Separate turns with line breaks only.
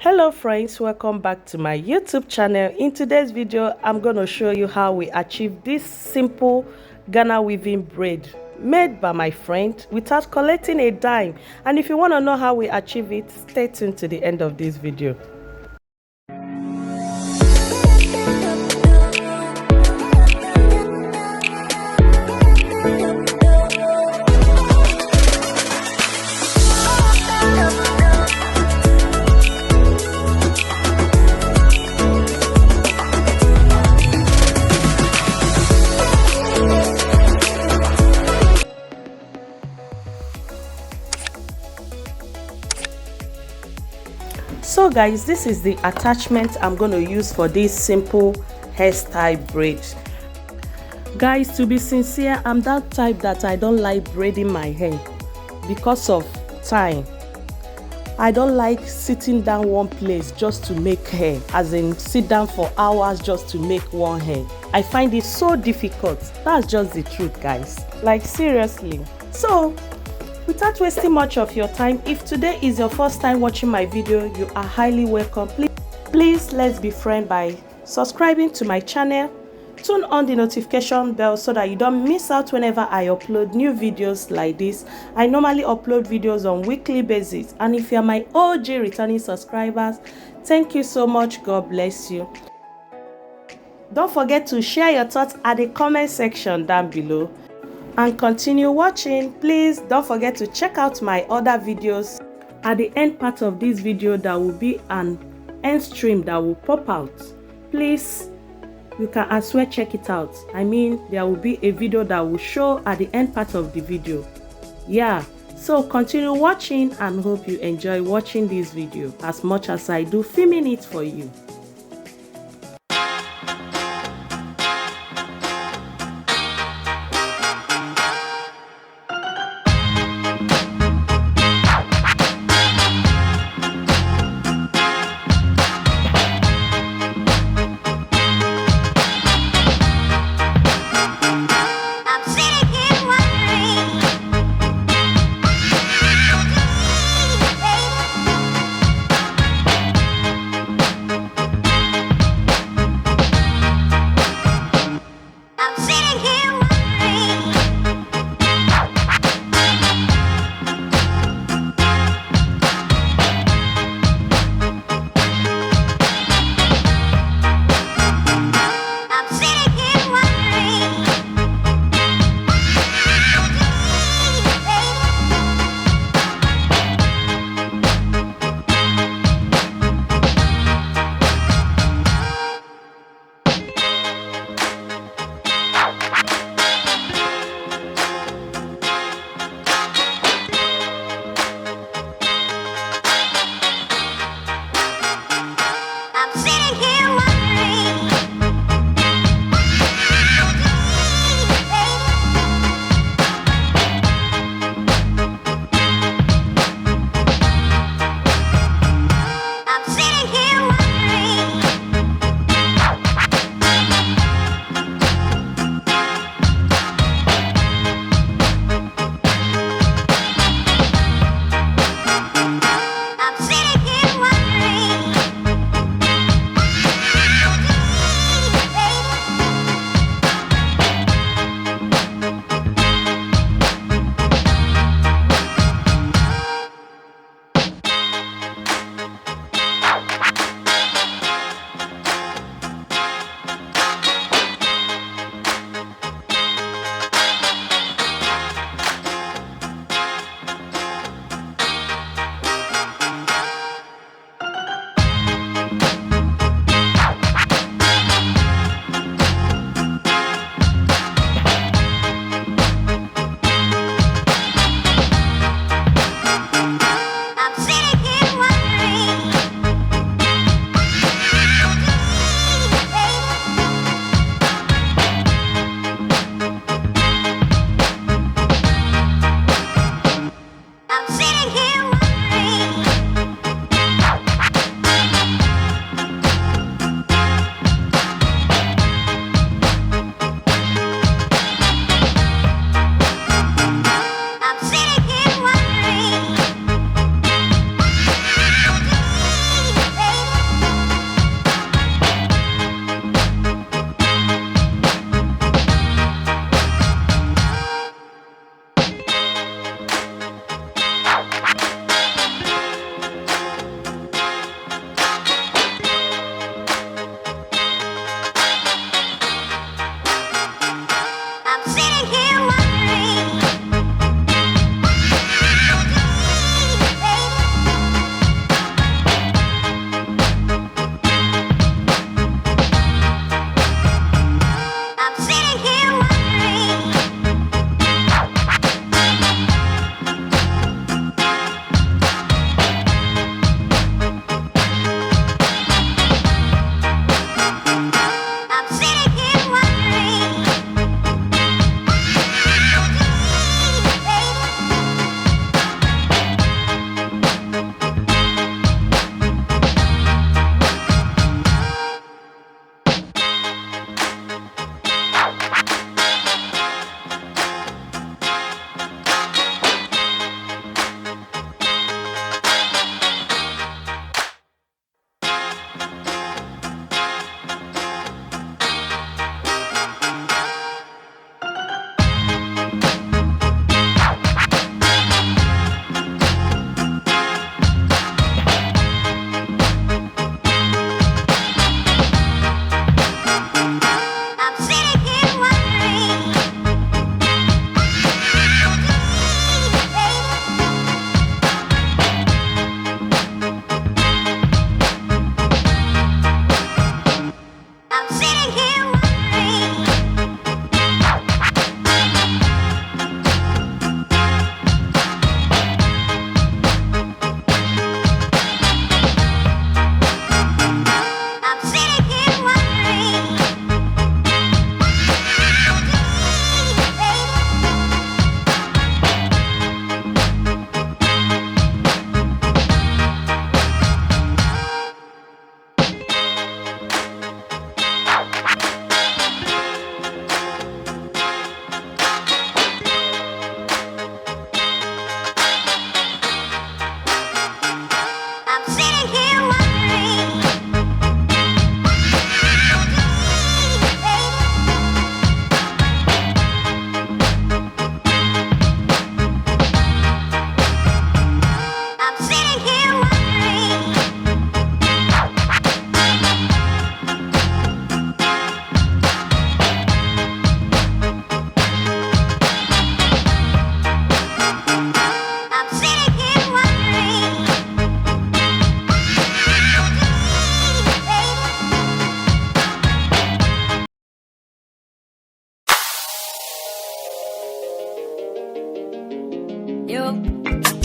Hello friends, welcome back to my YouTube channel. In today's video I'm going to show you how we achieve this simple Ghana weaving braid made by my friend without collecting a dime. And if you want to know how we achieve it, stay tuned to the end of this video. So guys, this is the attachment I'm going to use for this simple hairstyle braid. Guys, to be sincere, I'm that type that I don't like braiding my hair because of time. I don't like sitting down one place just to make hair, as in sit down for hours just to make one hair. I find it so difficult. That's just the truth, guys. Like seriously. So without wasting much of your time, if today is your first time watching my video, you are highly welcome. Please let's be friends by subscribing to my channel. Turn on the notification bell so that you don't miss out whenever I upload new videos like this. I normally upload videos on weekly basis, and if you're my OG returning subscribers, thank you so much. God bless you. Don't forget to share your thoughts at the comment section down below and continue watching. Please don't forget to check out my other videos. At the end part of this video, there will be an end stream that will pop out. Please, you can as well check it out. I mean, there will be a video that will show at the end part of the video. Yeah, so continue watching and hope you enjoy watching this video as much as I do filming it for you.
Yo.